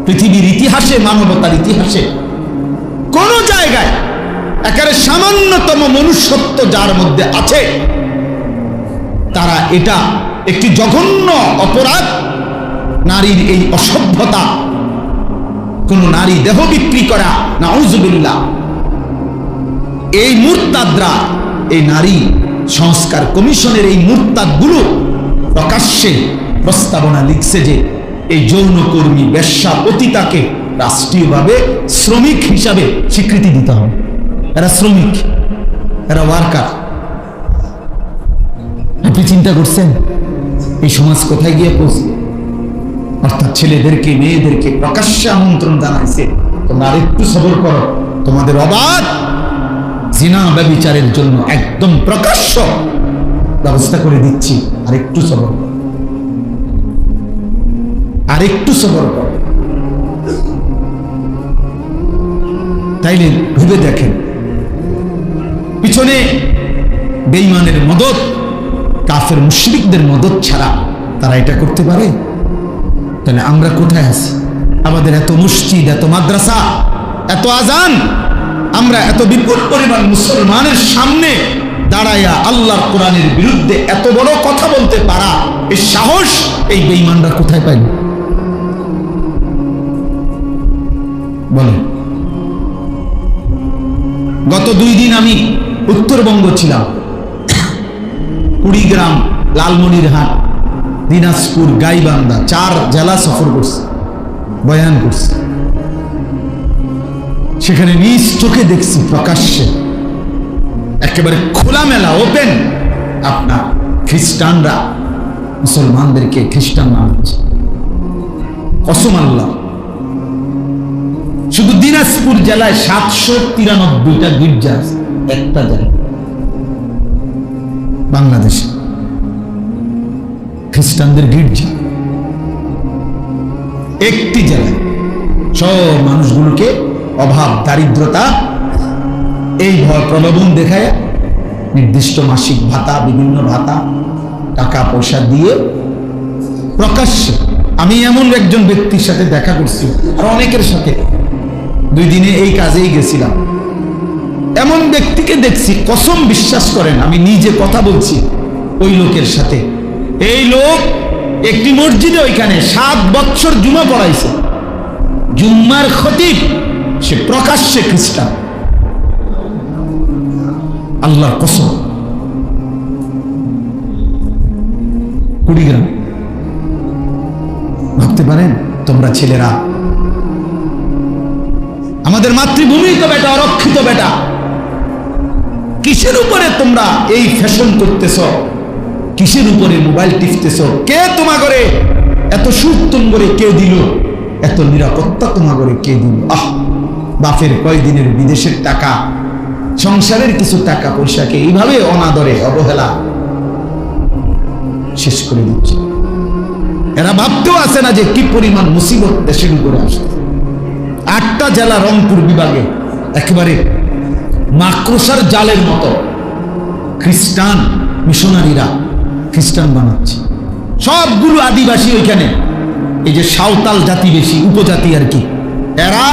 পৃথিবীর ইতিহাসে, মানবতার ইতিহাসে কোন জায়গায় একেবারে সামান্যতম মনুষ্যত্ব যার মধ্যে আছে, তারা এটা একটি জঘন্য অপরাধ, নারীর এই অসভ্যতা, কোন নারী দেহ বিক্রি করা, নাউযুবিল্লাহ। এই মুরতাদরা, এই নারী সংস্কার কমিশনের এই মুরতাদগুলো প্রকাশ্যে প্রস্তাবনা লিখছে যে এই যৌনকর্মী, বেশ্যা, পতিতাকে রাষ্ট্রীয়ভাবে শ্রমিক হিসাবে স্বীকৃতি দিতে হবে। এরা শ্রমিক, এরা ওয়ার্কার। আপনি চিন্তা করছেন এই সমাজ কোথায় গিয়ে পৌঁছে? অর্থাৎ ছেলেদেরকে, মেয়েদেরকে প্রকাশ্যে আমন্ত্রণ জানাইছে, তোমরা আরেকটু সবর করো, তোমাদের অবাধ জিনা ব্যভিচারের জন্য একদম প্রকাশ্য ব্যবস্থা করে দিচ্ছি, আরেকটু সবর করো, আরেকটু সবর করো। তাইলে ভেবে দেখেন, পিছনে বেঈমানের মদদ, কাফের মুশরিকদের মদদ ছাড়া তারা এটা করতে পারে? তাহলে আমরা কোথায় আছি? আমাদের এত মসজিদ, এত মাদ্রাসা, এত আজান, আমরা এত বিপুল পরিমাণ মুসলমানের সামনে দাঁড়াইয়া আল্লাহর কোরআনের বিরুদ্ধে এত বড় কথা বলতে পারা, এই সাহস এই বেঈমানরা কোথায় পাইল? বলেন। গত 2 দিন আমি উত্তরবঙ্গ ছিলাম, কুড়িগ্রাম, লালমনিরহাট, দিনাজপুর, গাইবান্ধা, 4 জেলা সফর করছে, বয়ান করছে। সেখানে নিজ চোখে দেখছি প্রকাশ্যে একেবারে খোলামেলা ওপেন আপনার খ্রিস্টানরা মুসলমানদেরকে খ্রিস্টান বানাচ্ছে। কসম আল্লাহ, শুধু দিনাজপুর জেলায় 793টা গির্জা আছে, একটা জেলা বাংলাদেশে খ্রিস্টানদের গির্জা, একটি জেলায়। সব মানুষগুলোকে অভাব, দারিদ্রতা, এই ভয় প্রলোভন দেখায় নির্দিষ্ট মাসিক ভাতা, বিভিন্ন ভাতা, টাকা পয়সা দিয়ে প্রকাশ্যে। আমি এমন একজন ব্যক্তির সাথে দেখা করছি, আর অনেকের সাথে 2 দিনে এই কাজেই গেছিলাম। এমন ব্যক্তিকে দেখছি, কসম বিশ্বাস করেন, আমি নিজে কথা বলছি ওই লোকের সাথে। এই লোক একটি মসজিদে ওইখানে 7 বছর জুমা পড়াইছে, জুম্মার খতিব, সে প্রকাশ্যে খ্রিস্টান। আল্লাহর কসম। কুড়িগ্রাম। ভাবতে পারেন তোমরা ছেলেরা, আমাদের মাতৃভূমি তো বেটা, অরক্ষিত বেটা, কিসের উপরে তোমরা এই ফ্যাশন করতেছ? কিসের উপরে মোবাইল টিপতেছ? কে তোমা করে এত সুখ করে কে দিল? এত নিরাপত্তা তোমা করে কে দিল? বাপের কয়দিনের বিদেশের টাকা, সংসারের কিছু টাকা পয়সাকে এইভাবে অনাদরে, অবহেলা শেষ করে দিচ্ছে। এরা ভাবতেও আসে না যে কি পরিমাণ মুসিবত দেশের উপরে আসে। 8টা জেলা রংপুর বিভাগে একেবারে মাকড়সার জালের মতো খ্রিস্টান মিশনারিরা খ্রিস্টান বানাচ্ছে। সবগুলো আদিবাসী ওইখানে, এই যে সাঁওতাল জাতি বেশি, উপজাতি আর কি, এরা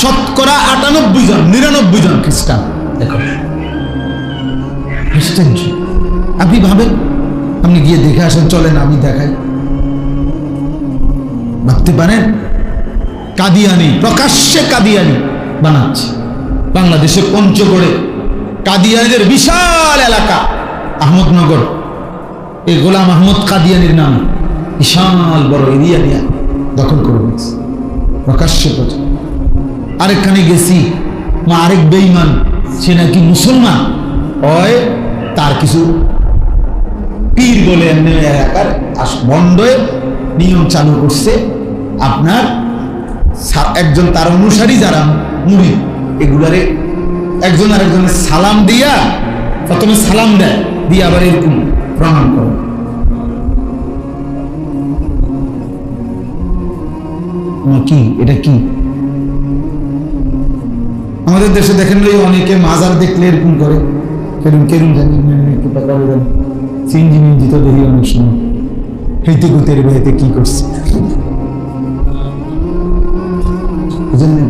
শতকরা 98 জন, 99 জন খ্রিস্টান। দেখো খ্রিস্টান। আপনি ভাবেন, আপনি গিয়ে দেখে আসেন, চলেন আমি দেখাই। ভাবতে পারেন কাদিয়ানি, প্রকাশ্যে কাদিয়ানি বানাচ্ছে। বাংলাদেশে পঞ্চগড়ে কাদিয়ানিদের বিশাল এলাকা, আহমদনগর, এই গোলাম আহমদ কাদিয়ানির নাম বিশাল বড় এরিয়া নিয়ে দখল করে নিয়েছে প্রকাশ্যে। আরেকখানে গেছি, আরেক বেঈমান, সে নাকি মুসলমান হয়, তার কিছু পীর বলে এমনি এলাকার বন্ডে নিয়ম চালু করছে। আপনার একজন তার অনুসারী যারা মুরিদ, এগুলারে একজন আরেকজনের সালাম দিয়া, প্রথমে সালাম দেয়, দিয়ে আবার এরকম প্রণাম করে। কি এটা? কি আমাদের দেশে দেখেন অনেকে মাজার দেখলে এরকম করে, কেরম কেরম জানি চিনজি মিঞ্জি তো দেখি অনেক সময়। হেঁটে গুতের বেহেতে কি করছে? বুঝেন না?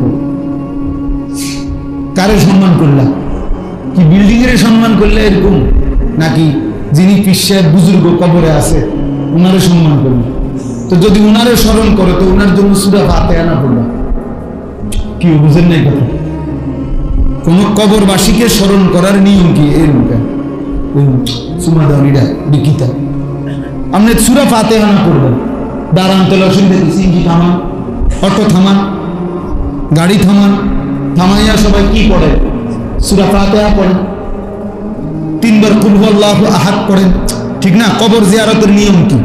কারে সম্মান করলা? কি বিল্ডিং এর সম্মান করলে এরকম, নাকি যিনি পীর সাহেব বুজুর্গ কবরে আছে উনারে সম্মান করবে? তো যদি উনারে স্মরণ করে তো উনার জন্য সূরা ফাতিহা না পড়বা, কি বুঝেন নাই কথা? কোন কবরবাসীকে স্মরণ করার নিয়ম কি? এর মুখে সুমা দাওনিটা বিকিতা আপনি সূরা ফাতিহা না পড়বেন, দাঁড়ান তো অসুবিধা কি? সিঙ্গি থামান, অটো থামান, গাড়ি থামান, থামাইয়া সবাই কি পড়ে? সূরা ফাতিহা পড়েন, 3 বার কুল হুয়াল্লাহু আহাদ পড়েন, ঠিক না? কবর জিয়ারতের নিয়ম কি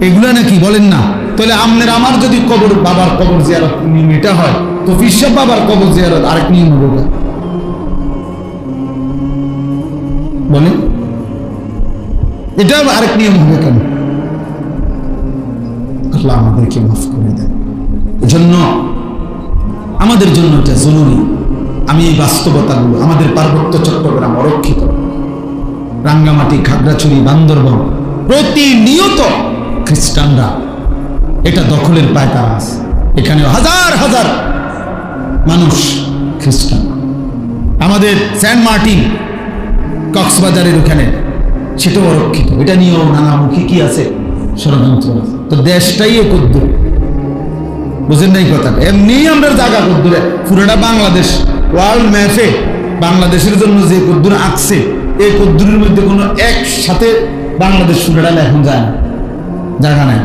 এগুলা নাকি বলেন না? তাহলে আপনার আমার যদি কবর বাবার কবর জিয়ারত নিয়ম এটা হয়, তো পীর সাহেব বাবার কবর জিয়ারত আরেক নিয়ম হবে বলেন? এটা আরেক নিয়ম হবে কেন? আল্লাহ আমাদেরকে মাফ করে দেন। এজন্য আমাদের জন্য এটা জরুরি। আমি এই বাস্তবতাগুলো, আমাদের পার্বত্য চট্টগ্রাম অরক্ষিত, রাঙ্গামাটি, খাগড়াছড়ি, বান্দরবান, প্রতিনিয়ত খ্রিস্টানরা এটা দখলের পায়তারা আছে। এখানে হাজার হাজার মানুষ খ্রিস্টান। আমাদের সেন্ট মার্টিন, কক্সবাজারের ওখানে, সেটাও অরক্ষিত। এটা নিয়েও নানামুখী কি আছে, ষড়যন্ত্র আছে। তো দেশটাই এ কদ্দুর, বুঝেন নাই কথাটা? এমনি আমরা জায়গা কদ্দুরে, পুরোটা বাংলাদেশ ওয়ার্ল্ড ম্যাপে বাংলাদেশের জন্য যে কদ্দুর আঁকছে, এই কদ্দুরের মধ্যে কোনো একসাথে বাংলাদেশ পুরোটা এখন যায় না, জায়গা নাই।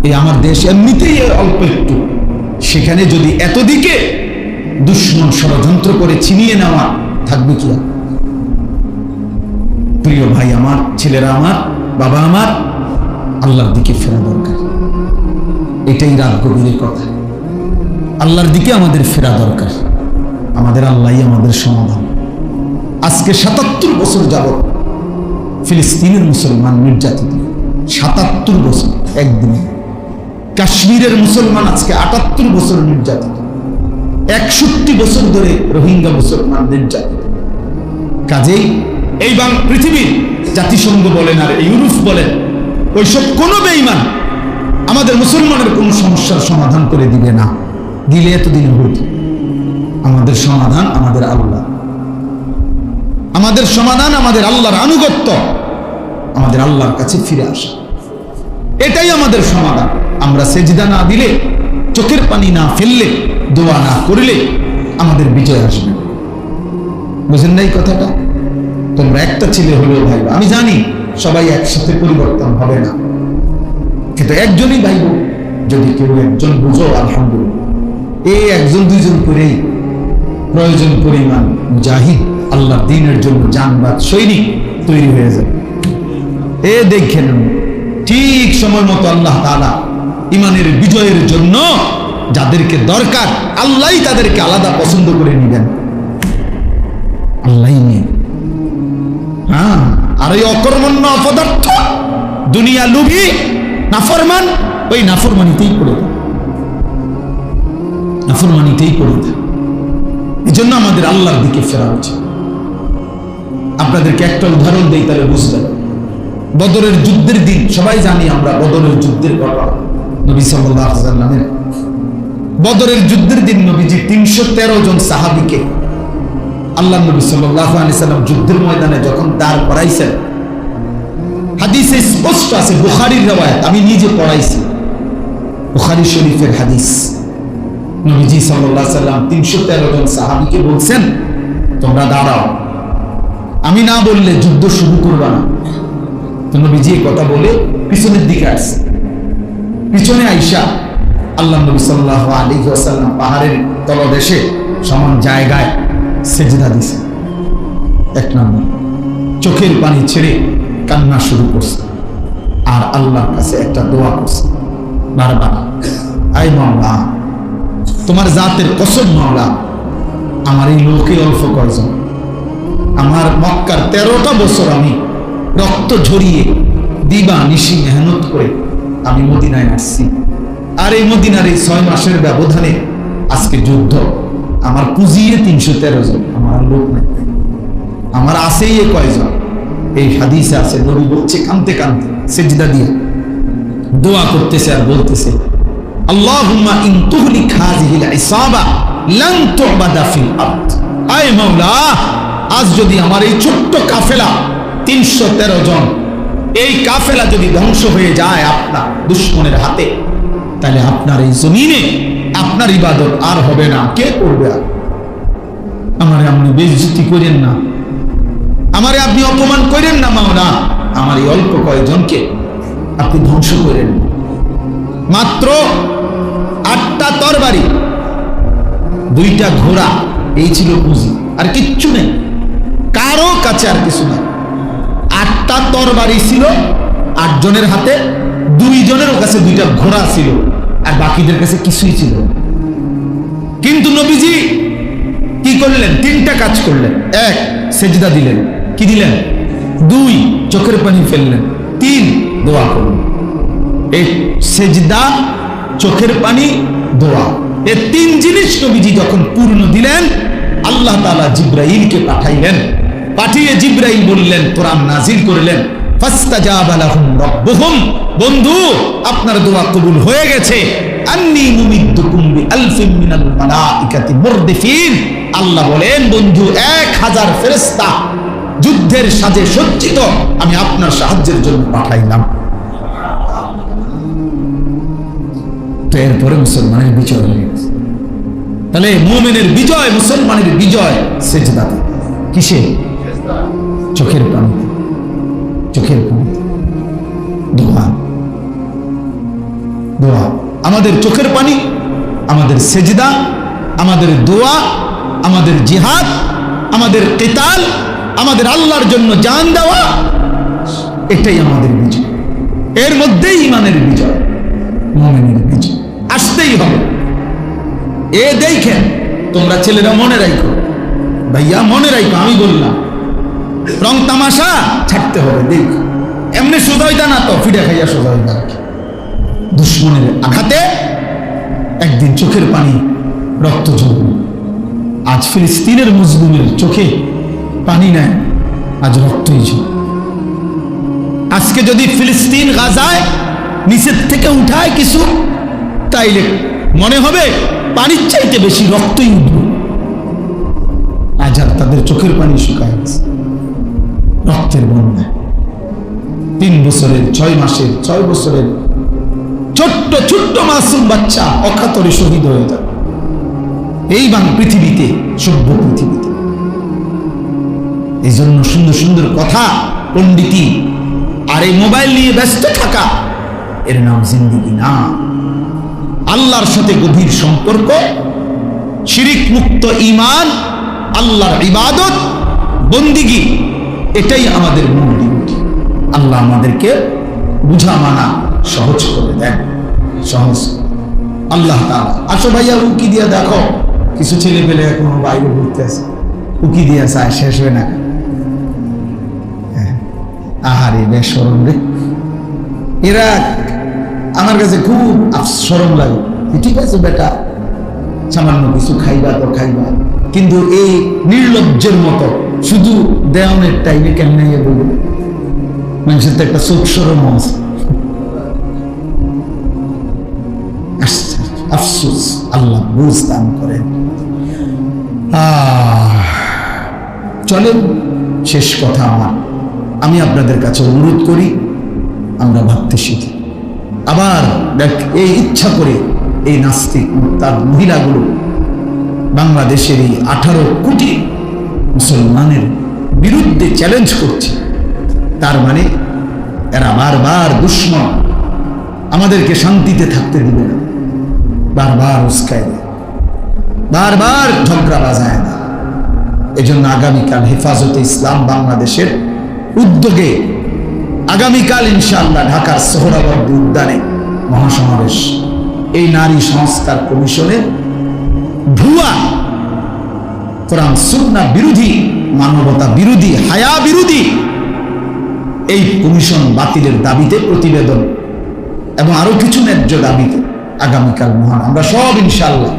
এই আমার দেশ এমনিতেই অল্প একটু, সেখানে যদি এতদিকে দুশ্মন ষড়যন্ত্র করে ছিনিয়ে নেওয়া থাকবে কি? প্রিয় ভাই আমার, ছেলেরা আমার, বাবা আমার, আল্লাহর দিকে ফেরা দরকার। এটাই রাত গভীরের কথা। আল্লাহর দিকে আমাদের ফেরা দরকার। আমাদের আল্লাহই আমাদের সমাধান। আজকে 77 বছর যাবত ফিলিস্তিনের মুসলমান নির্যাতিত, 77 বছর একদিনে। কাশ্মীরের মুসলমান আজকে 78 বছর নির্যাতিত, 61 বছর ধরে রোহিঙ্গা মুসলমান নির্যাতিত। কাজেই এই পৃথিবীর জাতিসংঘ বলেন আর ইউরোপ বলেন, ওইসব কোনো বেঈমান আমাদের মুসলমানের কোন সমস্যার সমাধান করে দিবে না। দিলে এতদিন হইত। আমাদের সমাধান আমাদের আল্লাহ, আমাদের সমাধান আমাদের আল্লাহর আনুগত্য, আমাদের আল্লাহর কাছে ফিরে আসা, এটাই আমাদের সমাধান। আমরা সেজদা না দিলে, চোখের পানি না ফেললে, দোয়া না করলে আমাদের বিজয় আসবে। বুঝেন নাই কথাটা? তোমরা একটা ছেলে হলেও ভাই, আমি জানি সবাই একসাথে পরিবর্তন হবে না, কিন্তু একজনই ভাইব। যদি কেউ একজন বুঝো, আলহামদুলিল্লাহ, এই একজন দুইজন করেই প্রয়োজন পরিমাণ মুজাহিদ, আল্লাহ দ্বীনের জন্য জানবাদ সৈনিক তৈরি হয়ে যাবে। এ দেখেন, ঠিক সময় মতো আল্লাহ তাআলা ইমানের বিজয়ের জন্য যাদেরকে দরকার, আল্লাহই তাদেরকে আলাদা পছন্দ করে নিবেন। আল্লাহই নিয়ে, হ্যাঁ। আর ওই অকর্মণ্য অপদার্থ, দুনিয়া লুভি, নাফরমান, ওই নাফরমানিতেই পড়ে থাকে, নাফরমানিতেই পড়ে থাকে। এই জন্য আমাদের আল্লাহর দিকে ফেরা উচিত। আপনাদেরকে একটা উদাহরণ দেই, তাহলে বুঝবেন। বদরের যুদ্ধের দিন, সবাই জানি আমরা বদরের যুদ্ধের কথা, নবী সাল্লাল্লাহু আলাইহি ওয়াসাল্লামের বদরের যুদ্ধের দিন নবীজি 313 জন সাহাবীকে আল্লাহ নবী সাল্লাল্লাহু আলাইহি ওয়াসাল্লাম যুদ্ধের ময়দানে যখন দাঁড় করাইছেন, হাদিসে স্পষ্ট আছে, বুখারীর riwayat, আমি নিজে পড়াইছি, বুখারী শরীফের হাদিস। নবীজি সাল্লাল্লাহু আলাইহি ওয়াসাল্লাম 313 জন সাহাবীকে বলছেন, তোমরা দাঁড়াও, আমি না বললে যুদ্ধ শুরু করবা না। তো নবীজি এই কথা বলে পিছনের দিকে আসছে। পিছনে আইসা আল্লাহ নবী সাল্লাল্লাহু আলাইহি ওয়াসাল্লাম পাহাড়ের তলদেশে সমান জায়গায় সেজদা দিছে। এক নম্বর, চোখের পানি ছেড়ে কান্না শুরু করছে, আর আল্লাহর কাছে একটা দোয়া করছে বারবার, আয় মাওলা, তোমার জাতের কসম মাওলা, আমার এই লোকে অল্প কয়জন, আমার মক্কার 13টা বছর আমি রক্ত ঝরিয়ে দিবা নিশি মেহনত করে আমি মদিনায় আসছি, আর এই মদিনার এই 6 মাসের ব্যবধানে আজকে যুদ্ধ, আমার পুঁজিয়ে 313 জন, আমার লোক নাই, আমার আছেই এ কয়জন। এই হাদিসে আছে, নবী বলছে কাঁদতে কাঁদতে সেজদা দিয়ে দোয়া করতেছে আর বলতেছে, আল্লাহুম্মা ইন তুহলিক হাযিহিল ইসাবা লান তু'বাদা ফিল আরদ। আয় মাওলা, আজ যদি আমার এই ছোট্ট কাফেলা 313 জন, এই কাফেলা যদি ধ্বংস হয়ে যায় আপনার দুশমনের হাতে, তাহলে আপনার এই জমিনে আপনার ইবাদত আর হবে না। কে করবে? আমারে আপনি বেইজ্জতি করেন না, আমারে আপনি অপমান করেন না মাওলা। আমার এই অল্প কয়েকজনকে আপনি ধ্বংস করেন। মাত্র 8টা তরবারি, 2টা ঘোড়া, এই ছিল পুঁজি, আর কিচ্ছু নেই কারো কাছে, আর কিছু নেই। 8টা তরবারি ছিল 8 জনের হাতে, 2 জনের কাছে 2টা ঘোড়া ছিল, আর বাকিদের কাছে কিছুই ছিল। কিন্তু নবীজি কি করলেন? 3টা কাজ করলেন। 1, সেজদা দিলেন। কি দিলেন? 2, চোখের পানি ফেললেন। 3, দোয়া করলেন। এই সেজদা, চোখের পানি, দোয়া, এই 3 জিনিস নবীজি যখন পূর্ণ দিলেন, আল্লাহ তাআলা জিবরাইলকে পাঠাইলেন। পাঠিয়ে জিবরাইল বললেন, কোরআন নাজিল করলেন, ফাস্তাজাবা লাহুম রাব্বুহুম, বন্ধু আপনার দোয়া কবুল হয়ে গেছে। আন্নী মুমিদ্দুকুম বিআলফিন মিনাল মালাইকাতি মুরদিফিন, আল্লাহ বলেন বন্ধু 1000 ফেরেশতা যুদ্ধের সাজে সজ্জিত আমি আপনার সাহায্যের জন্য পাঠাইলাম। তো এরপরে মুসলমানের বিজয় হয়ে গেছে। তাহলে মুমিনের বিজয়, মুসলমানের বিজয় সেজদাতে। কিসে? চোখের পানি, চোখের পানি, দোয়া, দোয়া। আমাদের চোখের পানি, আমাদের সেজদা, আমাদের দোয়া, আমাদের জিহাদ, আমাদের কিতাল, আমাদের আল্লাহর জন্য জান দেওয়া, এটাই আমাদের বিজয়। এর মধ্যেই ইমানের বিজয়, মুমিনের বিজয় আসতেই হবে। এ দেখেন, তোমরা ছেলেরা মনে রাখো, ভাইয়া মনে রাখো, আমি বললাম রং তামাশা ছাড়তে হবে। দেখ এমনি সোজা হইতা না তো, ফিরে খাইয়া সোজা হইতা রাখি। দুশ্মনের আঘাতে একদিন চোখের পানি, রক্ত ঝরবে। আজ ফিলিস্তিনের মুসলিমের চোখে পানি নেয়, আজ রক্তই ঝরে। আজকে যদি ফিলিস্তিন গাজায় নিচের থেকে উঠায় কিছু, তাইলে মনে হবে পানির চাইতে বেশি রক্তই উঠবে। আজ আর তাদের চোখের পানি শুকায় গেছে, রক্তের বন্যা। 3 বছরের, 6 মাসের, 6 বছরের ছোট্ট ছোট্ট মাসুম বাচ্চা অকাতরে শহীদ হয়ে যাবে এই পৃথিবীতে, সভ্য পৃথিবীতে। এই জন্য সুন্দর সুন্দর কথা, পণ্ডিতি আর এই মোবাইল নিয়ে ব্যস্ত থাকা, এর নাম জিন্দেগি না। আল্লাহর সাথে গভীর সম্পর্ক, শিরিক মুক্ত ঈমান, আল্লাহর ইবাদত, বন্দিগি, এটাই আমাদের মূল ডিউটি। আল্লাহ আমাদেরকে বুঝা মানা সহজ করে দেন, সহজ। আল্লাহ তাআলা, আসো ভাইয়া উকি দিয়া দেখো, কিছু ছেলে পেলে এখনো বাইরে ঘুরতে আছে, উকি দিয়া চায়, শেষ হয় না। আহারে বেশরম রে, এরা আমার কাছে খুব শরম লাগে। ঠিক আছে বেটা, সামান্য কিছু খাইবা তো খাইবা, কিন্তু এই নির্লজ্জের মতো শুধু দেওয়ানের টাইমে কেমনে বলবে? মানুষের তো একটা চোখ সরম আছে। আফসোস, আল্লাহ বুঝ দান করেন। চলেন, শেষ কথা আমার, আমি আপনাদের কাছে অনুরোধ করি, আমরা ভাবতে শিখি। আবার দেখ, এই ইচ্ছা করে এই নাস্তিক তার মহিলাগুলো বাংলাদেশের এই 18 কোটি মুসলমানের বিরুদ্ধে চ্যালেঞ্জ করছে, তার মানে এরা বারবার দুশ্মন, আমাদেরকে শান্তিতে থাকতে দিবে না, বারবার উস্কায় দেয়, বারবার ঝগড়া বাজায় না। এজন্য আগামীকাল হেফাজতে ইসলাম বাংলাদেশের উদ্যোগে আগামীকাল ইনশাআল্লাহ ঢাকার সোহরাওয়ার্দী উদ্যানে মহাসমাবেশ। এই নারী সংস্কার কমিশনের ভুয়া, কোরআন সুন্নাহ বিরোধী, মানবতা বিরোধী, হায়া বিরোধী এই কমিশন বাতিলের দাবিতে প্রতিবেদন এবং আরো কিছু ন্যায্য দাবিতে আগামীকাল মহান আমরা সব ইনশাআল্লাহ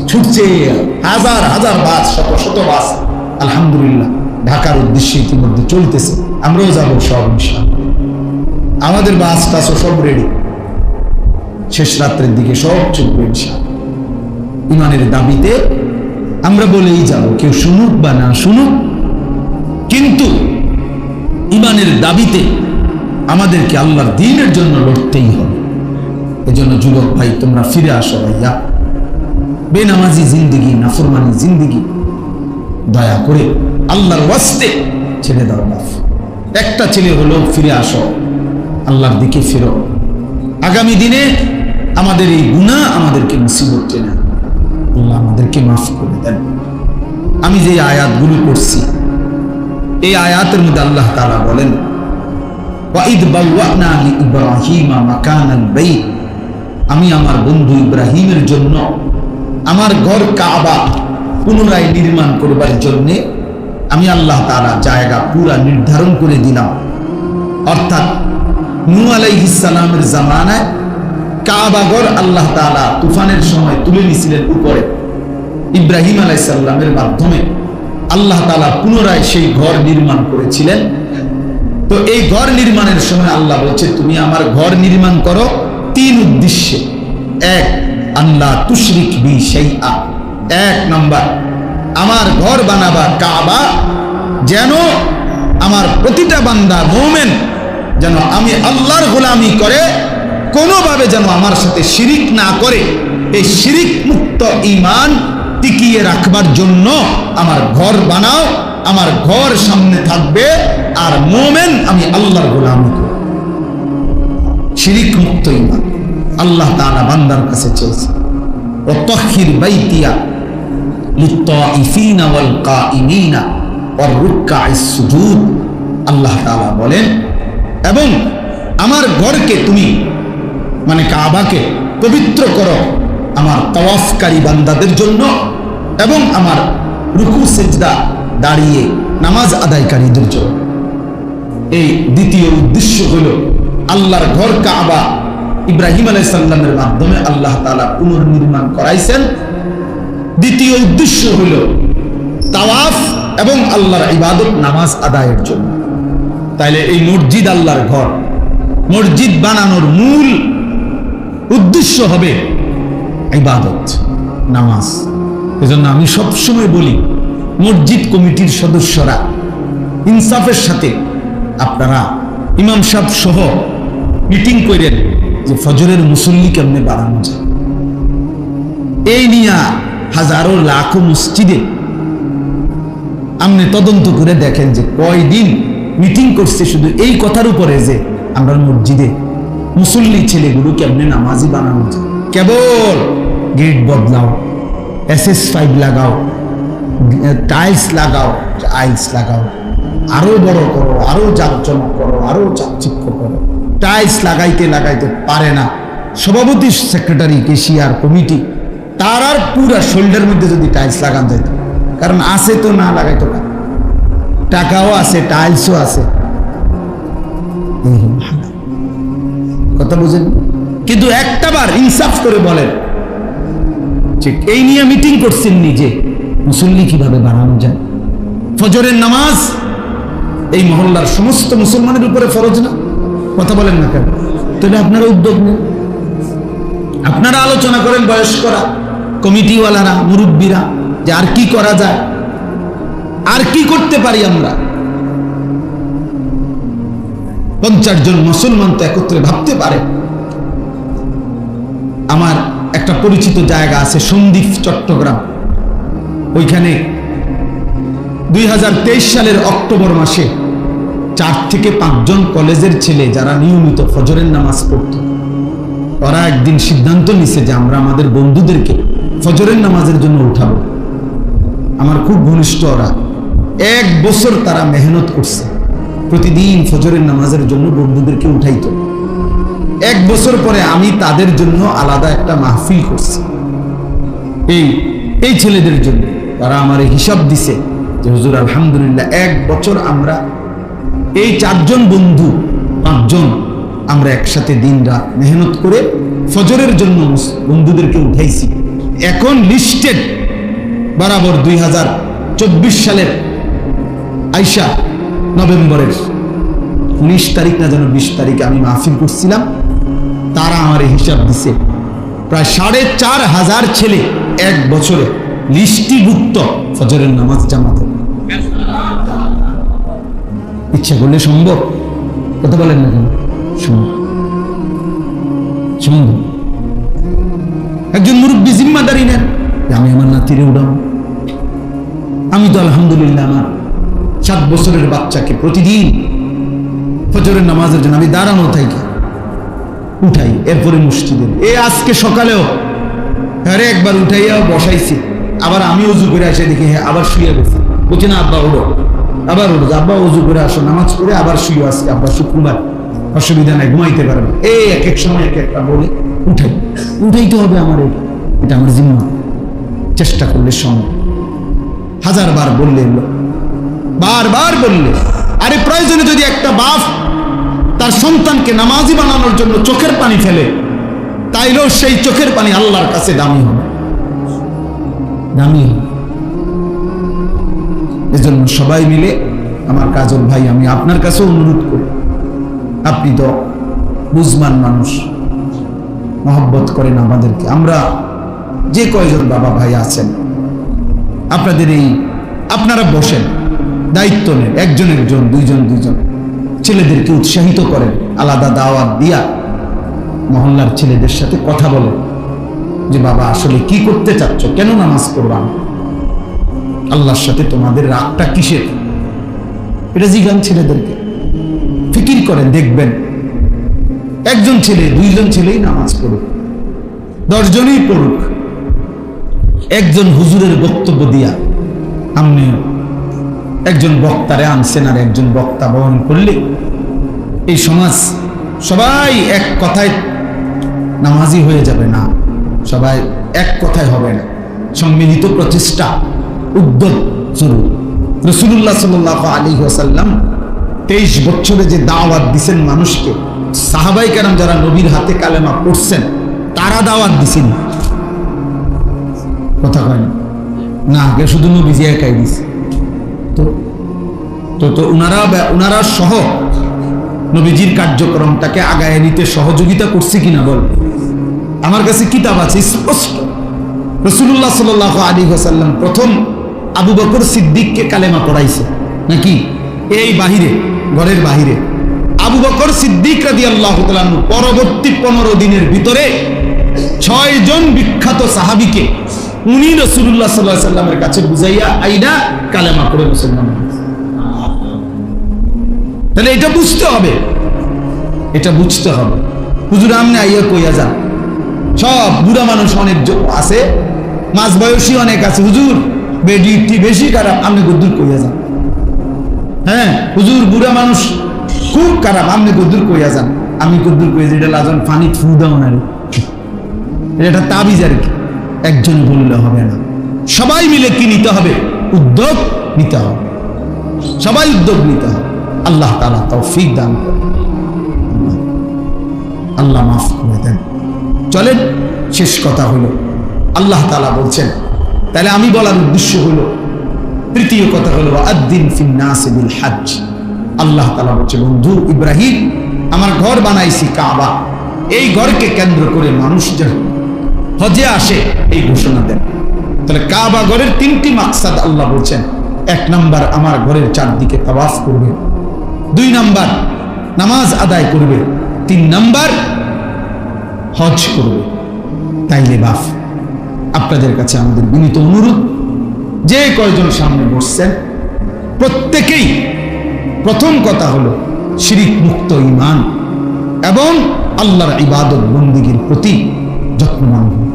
ছুটছে, হাজার হাজার বাস, শত শত বাস আলহামদুলিল্লাহ ঢাকার উদ্দেশ্যে ইতিমধ্যে চলতেছে। আমরাও যাবো সব ইনশাআল্লাহ। আমাদের বাস টাসও সব রেডি, শেষ রাত্রের দিকে সব চলবে ইনশাআল্লাহ। ইমানের দাবিতে আমরা বলেই যাব, কেউ শুনুক বা না শুনুক, কিন্তু ইমানের দাবিতে আমাদেরকে আল্লাহর দ্বীনের জন্য লড়তেই হবে। এজন্য যুবক ভাই, তোমরা ফিরে আসো ভাইয়া। বেনামাজি জিন্দিগি, নাফরমানি জিন্দিগি দয়া করে আল্লাহর ওয়াস্তে ছেড়ে দাও বাপ। একটা ছেলে হলো ফিরে আসো, আল্লাহর দিকে ফিরো। আগামী দিনে আমাদের এই গুনাহ আমাদেরকে মুসিবত টেনে, আল্লাহ আমাদেরকে মাফ করে দেন। আমি যে আয়াতগুলো পড়ছি, এই আয়াতের মধ্যে আল্লাহ তাআলা বলেন, ওয়াইদ বাওয়ানা লিইব্রাহিমা মাকানাল বাইত, আমি আমার বন্ধু ইব্রাহিমের জন্য আমার ঘর কাবা পুনরায় নির্মাণ করবার জন্য আমি আল্লাহ তাআলা জায়গা পুরা নির্ধারণ করে দিলাম। অর্থাৎ নূহ আলাইহিস সালামের জামানায় কাবা ঘর আল্লাহ তাআলা তুফানের সময় তুলে নিয়েছিলেন উপরে। ইব্রাহিম আলাইহিস সালামের মাধ্যমে আল্লাহ তাআলা পুনরায় সেই ঘর নির্মাণ করেছিলেন। তো এই ঘর নির্মাণের সময় আল্লাহ বলছে, তুমি আমার ঘর নির্মাণ করো তিন উদ্দেশ্যে। এক, আল্লাহ তুশরিক বি শাইআ। এক নম্বর, আমার ঘর বানাবা কাবা যেন আমার প্রতিটা বান্দা মুমিন যেন আমি আল্লাহর গোলামি করে কোনোভাবে যেন আমার সাথে শিরিক না করে। এই শিরিক মুক্ত ঈমান টিকিয়ে রাখবার জন্য আমার ঘর বানাও, আমার ঘর সামনে থাকবে আর মুমিন আমি আল্লাহর গোলামি করব। শিরিক মুক্ত ঈমান আল্লাহ তাআলা বান্দার কাছে চেয়েছে। ও তাহহির বাইতিয়া লিত্তাইফিনা ওয়াল কাইমিনা ওয়ার রুকআইস সুজুদ। আল্লাহ তাআলা বলেন, এবং আমার ঘরকে তুমি মানে কাবাকে পবিত্র করো আমার তাওয়াফকারী বান্দাদের জন্য এবং আমার রুকু সিজদা দাঁড়িয়ে নামাজ আদায়কারীদের জন্য। এই দ্বিতীয় উদ্দেশ্য হলো আল্লাহর ঘর কাবা ইব্রাহিম আলাইহিস সালামের মাধ্যমে আল্লাহ তাআলা পুনর্নির্মাণ করাইছেন। দ্বিতীয় উদ্দেশ্য হলো তাওয়াফ এবং আল্লাহর ইবাদত নামাজ আদায়ের জন্য। তাইলে এই মসজিদ আল্লাহর ঘর, মসজিদ বানানোর মূল উদ্দেশ্য হবে ইবাদত নামাজ। এজন্য আমি সবসময় বলি, মসজিদ কমিটির সদস্যরা ইনসাফের সাথে আপনারা ইমাম সাহেব সহ মিটিং করেন যে ফজরের মুসল্লি কেমনে বাড়ানো যায়। এই নিয়ে হাজারো লাখো মসজিদে আপনি তদন্ত করে দেখেন যে কয়দিন মিটিং করছে শুধু এই কথার উপরে যে আমরা মসজিদে মুসল্লি ছেলেগুলো কেমনে নামাজি বানানো যায়। কেবল গেট বদলাও, SS5 লাগাও, টাইলস লাগাও, আইলস লাগাও, আরো বড় করো, আরো জাঁকজমক করো, আরো চাকচিক্য করো। টাইলস লাগাইতে লাগাইতে পারে না সভাপতি, সেক্রেটারি, কেশিয়ার, কমিটি, তার আর পুরা শোল্ডার মধ্যে যদি টাইলস লাগান যেত, কারণ আছে তো না লাগাইতো না, টাকাও আছে, টাইলসও আছে। কথা বুঝেন? কিন্তু একটা বার ইনসাফ করে বলেন, ঠিক এই নিয়ে মিটিং করছেন নিজে মুসল্লি কিভাবে বানানো যায়। ফজরের নামাজ এই মহল্লার সমস্ত মুসলমানের উপরে ফরজ না? কথা বলেন না কেন? তবে আপনারা উদ্যোগ নেন, আপনারা আলোচনা করেন, বয়স্করা, কমিটিওয়ালারা, মুরব্বীরা, যে আর কি করা যায়, আর কি করতে পারি আমরা। 50 জন মুসলমান তো একত্রে ভাবতে পারে। আমার একটা পরিচিত জায়গা আছে সন্দ্বীপ, চট্টগ্রাম। ওইখানে 2023 সালের অক্টোবর মাসে 4 থেকে 5 জন কলেজের ছেলে যারা নিয়মিত ফজরের নামাজ পড়ত, ওরা একদিন সিদ্ধান্ত নিছে যে আমরা আমাদের বন্ধুদেরকে ফজরের নামাজের জন্য উঠাবো। আমার খুব ঘনিষ্ঠ ওরা। 1 বছর তারা মেহনত করছে, প্রতিদিন ফজরের নামাজের জন্য বন্ধুদেরকে উঠাইতো। 1 বছর পরে আমি তাদের জন্য আলাদা একটা মাহফিল করছি এই ছেলেদের জন্য। তারা আমার হিসাব দিছে যে হুজুর আলহামদুলিল্লাহ 1 বছর আমরা এই 4 জন বন্ধু 5 জন আমরা একসাথে দিন রাত মেহনত করে ফজরের জন্য বন্ধুদেরকে উঠাইছি। এখন লিস্টেড বরাবর 2024 সালের আইসা নভেম্বরের 19 তারিখ না যেন 20 তারিখে আমি মাহফিল করছিলাম। তারা আমার হিসাব দিছে প্রায় 4500 ছেলে এক বছরে লিস্টিভুক্ত ফজরের নামাজ জামাতে। ইচ্ছা করলে সম্ভব, কথা বলেন না কেন? সম্ভব। একজন মুরব্বী জিম্মাদারি নেন, আমি আমার নাতিরে উড়াবো। আমি তো আলহামদুলিল্লাহ আমার 7 বছরের বাচ্চাকে প্রতিদিন ফজরের নামাজের জন্য আমি দাঁড়ানো থাকি, উঠাই, এরপরে মসজিদে। আজকে সকালেও আরে একবার উঠাইয়া বসাইছি, আবার আমি উজু করে আসে দেখি হ্যাঁ আবার শুয়ে গেছি। বলছি না আব্বা উঠো, আবার উঠো, আব্বা উজু করে আসো, নামাজ পড়ে আবার শুয়ে আসছে, আব্বা শুক্রবার অসুবিধা নাই, ঘুমাইতে পারবে। এক এক সময় এক একটা বলে উঠাইতে হবে আমার, এটা আমার জিম্মা। চেষ্টা করলে সম্ভব। 1000 বার বললে, বারবার বললে। আরে প্রয়োজনে যদি একটা বাপ তার সন্তানকে নামাজি বানানোর জন্য চোখের পানি ফেলে, তাইলেও সেই চোখের পানি আল্লাহর কাছে দামি হবে, দামি হবে। এজন্য সবাই মিলে, আমার কাজল ভাই, আমি আপনার কাছে অনুরোধ করি, আপনি তো বুঝমান মানুষ, মহব্বত করেন আমাদেরকে। আমরা যে কয়জন বাবা ভাই আছেন, আপনারা বসেন, দায়িত্ব নেন, একজন দুইজন ছেলেদেরকে উৎসাহিত করেন, আলাদা দাওয়াত দিয়া মহল্লার ছেলেদের সাথে কথা বলেন যে বাবা আসলে কি করতে চাচ্ছ, কেন নামাজ পড়বা, আল্লাহর সাথে তোমাদের রাগটা কিসের, এটা জিজ্ঞান ছেলেদেরকে। ফিকির করেন, দেখবেন একজন ছেলে 2জন ছেলেই নামাজ পড়ুক, 10 জনই পড়ুক, একজন হুজুরের বক্তব্য দিয়া আপনি একজন বক্তারে আনছেন আর একজন বক্তা বহন করলে এই সমাজ সবাই এক কথায় নামাজি হয়ে যাবে না, সবাই এক কথায় হবে না। সম্মিলিত প্রচেষ্টা, উদ্যোগ জরুরি। রাসূলুল্লাহ সাল্লাল্লাহু আলাইহি ওয়াসাল্লাম 23 বছরে যে দাওয়াত দিছেন মানুষকে, সাহাবায়ে কেরাম যারা নবীর হাতে কালেমা পড়ছেন তারা দাওয়াত দিছেন, কথা কয় না, আগে শুধু নবীজি একাই দিছে। তো উনারা সহ নবীজির কার্যক্রমটাকে আগায় নিতে সহযোগিতা করছে কিনা বল। আমার কাছে কিতাব আছে স্পষ্ট, রাসূলুল্লাহ সাল্লাল্লাহু আলাইহি ওয়াসাল্লাম প্রথম আবু বকর সিদ্দিককে কালেমা পড়াইছে নাকি? এই বাহিরে, ঘরের বাহিরে আবু বকর সিদ্দিক রাদিয়াল্লাহু তাআলা পরবর্তী 15 দিনের ভিতরে 6 জন বিখ্যাত সাহাবীকে উনি রাসূলুল্লাহ সাল্লাল্লাহু আলাইহি ওয়াসাল্লামের কাছে বুঝাইয়া আইনা কালেমা পড়ে মুসলমান হয়েছে। তাহলে এটা বুঝতে হবে, হুজুর আমনে আইয়া কইয়া যান। সব বুড়া মানুষ অনেক আছে, মাঝ বয়সী অনেক আছে, হুজুর বেডি বেশি খারাপ, আপনি গদ্দুর কইয়া যান। হ্যাঁ হুজুর বুড়া মানুষ খুব খারাপ, আপনি গদ্দুর কইয়া যান। আমি গদ্দুর কইয়া, এটা লাজন পানি ফু দাও না রে, এটা তাবিজ আর কি। একজন বললে হবে না, সবাই মিলে কি নিতে হবে? উদ্যোগ নিতে হবে, সবাই উদ্যোগ নিতে হবে। আল্লাহ তাআলা তৌফিক দান করেন, আল্লাহ মাফ করে দেন। চলেন, শেষ কথা হলো আল্লাহ তাআলা বলছেন, তাহলে আমি বলার উদ্দেশ্য হলো, তৃতীয় কথা হলো আদ্দিন ফিন নাস বিল হজ। আল্লাহ তাআলা বলছে, বন্ধু ইব্রাহিম, আমার ঘর বানাইছি কাবা, এই ঘরকে কেন্দ্র করে মানুষ যেন হজে আসে এই ঘোষণা দেন। তাহলে কাবা ঘরের 3টি মাকসাদ আল্লাহ বলছেন। 1 নাম্বার, আমার ঘরের চারদিকে তাওয়াফ করবে। 2 নাম্বার, নামাজ আদায় করবে। 3 নাম্বার, হজ করবে। তাইলে বাপ, আপনাদের কাছে আমাদের বিনীত অনুরোধ, যে কয়জন সামনে বসছেন প্রত্যেকেই প্রথম কথা হলো শিরিক মুক্ত ঈমান এবং আল্লাহর ইবাদত বন্দেগীর প্রতি যত্নবান হন।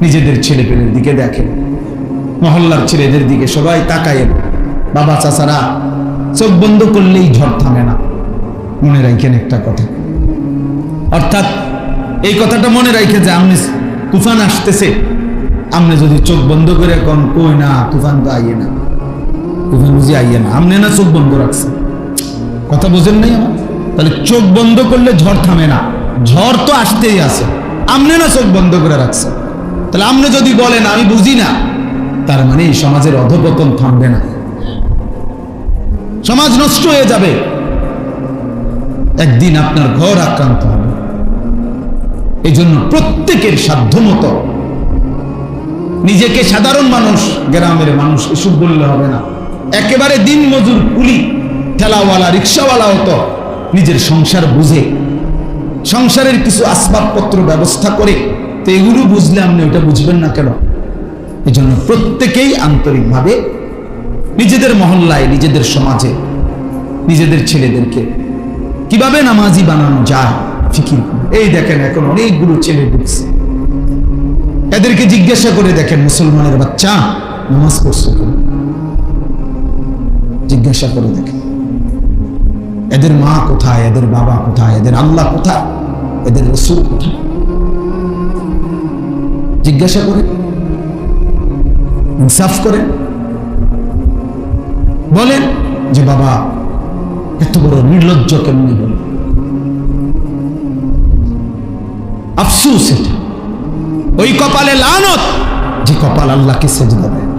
নিজেদের ছেলেপেলের দিকে দেখেন, মহল্লার ছেলেদের দিকে সবাই তাকায়েন। বাবা চাচারা চোখ বন্ধ করলেই ঝড় থামে না, মনে রাখেন একটা কথা। অর্থাৎ এই কথাটা মনে রাখে যে আপনি তুফান আসতেছে, আপনি যদি চোখ বন্ধ করে এখন কই না তুফান তো আইয়ে না, তুফান বুঝি আইয়ে না, আপনি না চোখ বন্ধ রাখছেন, কথা বোঝেন নাই আমার? তাহলে চোখ বন্ধ করলে ঝড় থামে না, ঝড় তো আসতেই আছে, আপনি না চোখ বন্ধ করে রাখছেন। তাহলে আপনি যদি বলেন আমি বুঝি না, তার মানে এই সমাজের অধঃপতন থামবে না, সমাজ নষ্ট হয়ে যাবে, একদিন আপনার ঘর আক্রান্ত হবে। এই জন্য প্রত্যেকের সাধ্যমতো নিজেকে সাধারণ মানুষ, গ্রামের মানুষ এসব বললে হবে না। একেবারে দিন মজুর, কুলি, ঠেলাওয়ালা, রিক্সাওয়ালা হতো, নিজের সংসার বুঝে, সংসারের কিছু আসবাবপত্র ব্যবস্থা করে। তো এগুলো বুঝলে আপনি ওইটা বুঝবেন না কেন? এই জন্য প্রত্যেকেই আন্তরিকভাবে নিজেদের মহল্লায়, নিজেদের সমাজে, নিজেদের ছেলেদেরকে কিভাবে নামাজি বানানো যায় ফিকির করুন। এই দেখেন এখন অনেকগুলো ছেলে ঢুকছে, এদেরকে জিজ্ঞাসা করে দেখেন, মুসলমানের বাচ্চা নামাজ পড়ছে কেন? জিজ্ঞাসা করে দেখেন এদের মা কোথায়, এদের বাবা কোথায়, এদের আল্লাহ কোথায়, এদের রাসূল কোথায়? জিজ্ঞাসা করে, ইনসাফ করে বলেন যে বাবা এত বড় নির্লজ্জ কেমনি বলে? আফসোস এটা, ওই কপালে লানত যে কপাল আল্লাহকে সেজদা দেয়।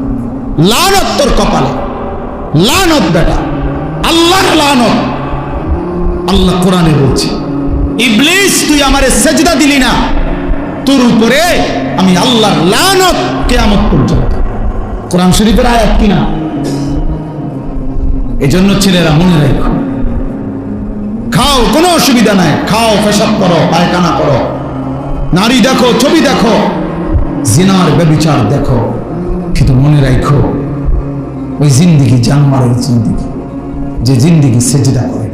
লানত তোর কপালে, লানত বেটা, আল্লাহর লানত। আল্লাহ কোরআনে বলছে, ইবলিস তুই আমারে সেজদা দিলি না, তোর উপরে আমি আল্লাহর লানত কিয়ামত পর্যন্ত। কোরআন শরীফের আয়াত কিনা? এজন্য ছেলেরা মনে রাখো, খাও কোনো অসুবিধা নাই, খাও, পেশাব করো, পায়খানা করো, নারী দেখো, ছবি দেখো, জিনার ব্যভিচার দেখো, কিন্তু মনে রাখো ওই জিন্দিগি জানোয়ারের জিন্দিগি, যে জিন্দিগি সেজদা করে,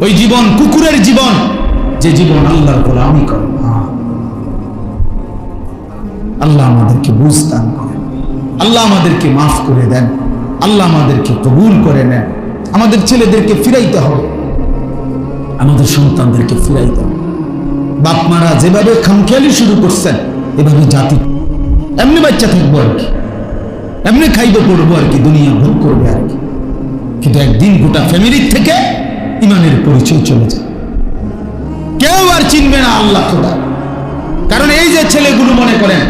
ওই জীবন কুকুরের জীবন, যে জীবন আল্লাহর গোলামি করে। আল্লাহ আমাদেরকে বুঝ দান করেন, আল্লাহ আমাদেরকে মাফ করে দেন, আল্লাহ আমাদেরকে কবুল করে নেন। আমাদের ছেলেদেরকে ফিরাইতে হবে, আমাদের সন্তানদেরকে ফিরাইতে হবে। বাপ মারা যেভাবে খামখেয়ালি শুরু করছেন, এভাবে জাতি এমনি বাচ্চা থাকবো আর কি, এমনি খাইবে পড়বো আর কি, দুনিয়া ভোগ করবে আর কি। কিন্তু একদিন গোটা ফ্যামিলির থেকে ইমানের পরিচয় চলে যায়, কেউ আর চিনবে না আল্লাহ খোদা। কারণ এই যে ছেলেগুলো মনে করেন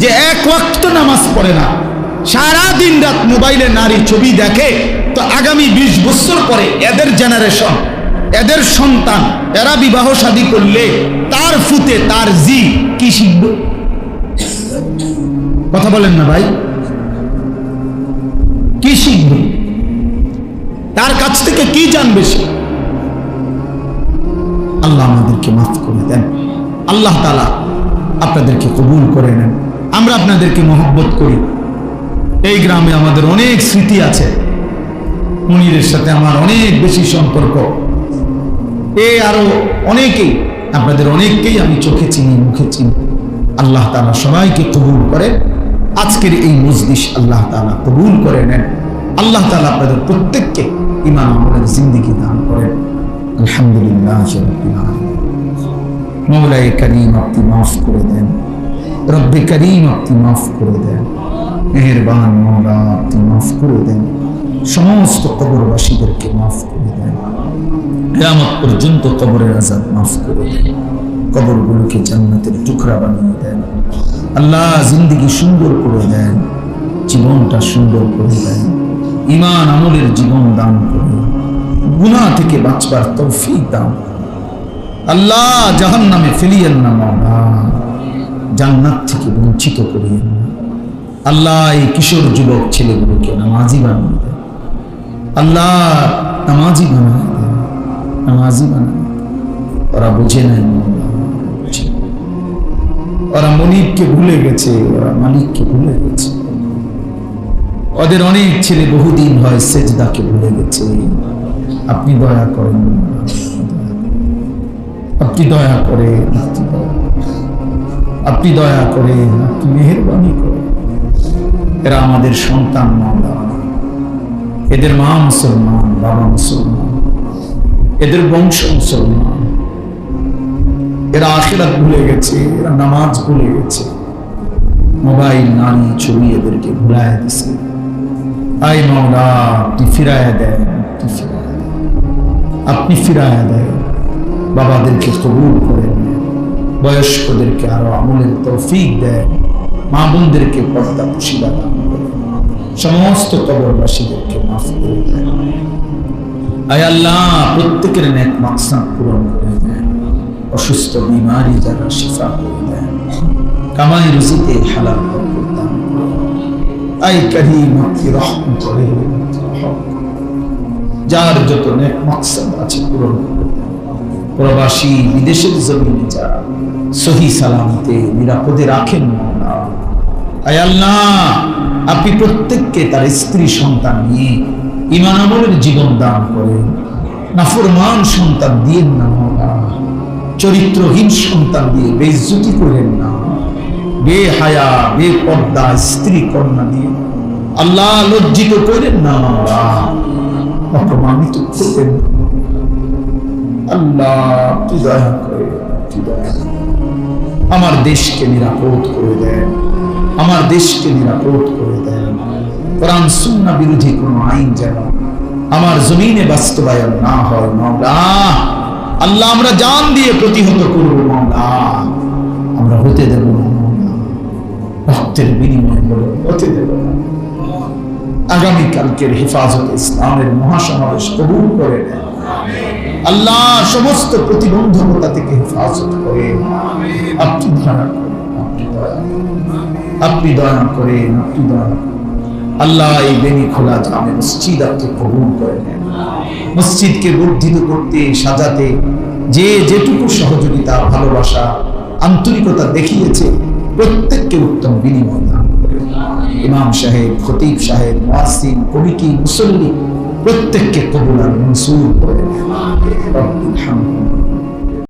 যে এক ওয়াক্ত নামাজ পড়ে না, সারা দিন রাত মোবাইলে নারী ছবি দেখে, তো আগামী 20 বছর পরে এদের জেনারেশন, এদের সন্তান, এরা বিবাহ শাদী করলে তার ফুতে তার জি কি শিখবে? কথা বলেন না ভাই, কি শিখবে? তার কাছ থেকে কি জানবে সে? আল্লাহ আমাদেরকে মাফ করে দেন, আল্লাহ তাআলা আপনাদেরকে কবুল করে নেন। আমরা আপনাদেরকে মহব্বত করি। এই গ্রামে আমাদের অনেক স্মৃতি আছে, মুনিরের সাথে আমার অনেক বেশি সম্পর্ক। আরো অনেকেই, আপনাদের অনেককেই আমি চোখে চিনি, মুখে চিনি। আল্লাহ তাআলা সবাইকে কবুল করেন। আজকের এই মজলিস আল্লাহ তাআলা কবুল করে নেন। আল্লাহ তাআলা আপনাদের প্রত্যেককে ঈমান আমলের জিন্দেগি দান করেন। আলহামদুলিল্লাহ রাব্বিল আলামিন। মওলায়ে কারীম আপনি মাফ করে দেন, রব্বে কারীম আপনি মাফ করে দেন, মেহেরবান মওলা আপনি মাফ করে দেন। সমস্ত কবরবাসীদেরকে মাফ করে দেন, কিয়ামত পর্যন্ত কবরের আযাব মাফ করে দেন, কবরগুলোকে জান্নাতের টুকরা বানিয়ে দেন। আল্লাহ জিন্দেগি সুন্দর করে দেন, জীবনটা সুন্দর করে দেন, ঈমান আমলের জীবন দান করুন, গুনাহ থেকে বাঁচবার তৌফিক দান করুন। আল্লাহ জাহান্নামে ফেলিয়েন না মওলা, জান্নাত থেকে বঞ্চিত করিয়েন না। আল্লাহ এই কিশোর যুবক ছেলেগুলোকে নামাজি বানিয়ে দেন। আল্লাহ নামাজি বানিয়ে দেন, নামাজি বানিয়ে দেন। ওরা বুঝে নেন মওলা, ওরা মনিবকে ভুলে গেছে, ওরা মালিককে ভুলে গেছে। ওদের অনেক ছেলে বহুদিন হয় সেজদাকে ভুলে গেছে। আপনি দয়া করেন, আপনি দয়া করে, আপনি দয়া করে, আপনি মেহেরবানি করে। এরা আমাদের সন্তান মওলা, এদের মা মুসলমান, বাবা মুসলমান, এদের বংশ মুসলমান। এরা আখিরাত ভুলে গেছে, এরা নামাজ ভুলে গেছে, মোবাইল, নারী, ছবি এদেরকে ভুলায় দিছে। আই মওলা আপনি ফিরায় দেন, আপনি ফিরায় দেন। বাবাদেরকে কবুল করে নেন, বয়স্কদেরকে আরো আমলের তৌফিক দেন, মা বোনদেরকে পর্দা পুশিদা দান করেন, সমস্ত কবরবাসীদেরকে মাফ করে দেন। আয় আল্লাহ প্রত্যেকের নেক মাকসাদ পূরণ করে দেন, অসুস্থ বিমারি যারা শিফা করে দেন, কামাই রুজিতে হালাল বরকত দান আই কারীম আপনি রহম করে, যার যত নেক মাকসাদ আছে পূরণ করে। প্রবাসী বিদেশের জমিনে যারা সহি সালামতে নিরাপদে রাখেন মওলা, আয় আল্লাহ আপনি প্রত্যেককে তার স্ত্রী সন্তান নিয়ে ঈমান আমলের জীবন দান করেন। নাফরমান সন্তান দিয়েন না মওলা, চরিত্রহীন সন্তান দিয়ে বেইজ্জতি করেন না, বেহায়া বেপর্দা স্ত্রী কন্যা দিয়ে আল্লাহ লজ্জিত করেন না মওলা, অপমানিত করবেন না। আল্লাহ তুই দয়া করে, তুই দয়া করে আমার দেশকে নিরাপদ করে দেন, আমার দেশকে নিরাপদ করে দেন। কোরআন সুন্নাহ বিরোধী কোনো আইন যেন আমার জমিনে বাস্তবায়ন না হয় মওলা। আল্লাহ আমরা জান দিয়ে প্রতিহত করব মওলা, আমরা হতে দেব না মওলা, রক্তের বিনিময় হতে দেব না। আগামীকালকের হেফাজত ইসলামের মহাসমাবেশ কবুল করে নেন আল্লাহ, সমস্ত প্রতিবন্ধকতা থেকে হেফাজত করে আপনি দয়া করেন, আপনি দয়া করেন, আপনি দয়া করেন। আল্লাহ এই বেনি খোলা জামে মসজিদ আপনি কবুল করে নেন। মসজিদকে বর্ধিত করতে সাজাতে যে যেটুকু সহযোগিতা, ভালোবাসা, আন্তরিকতা দেখিয়েছে প্রত্যেককে উত্তম বিনিময় দান করেন। ইমাম সাহেব, খতিব সাহেব, মুয়াজ্জিন, কমিটি, মুসল্লি প্রত্যেককে কবুল আর মনসুর করে নেন।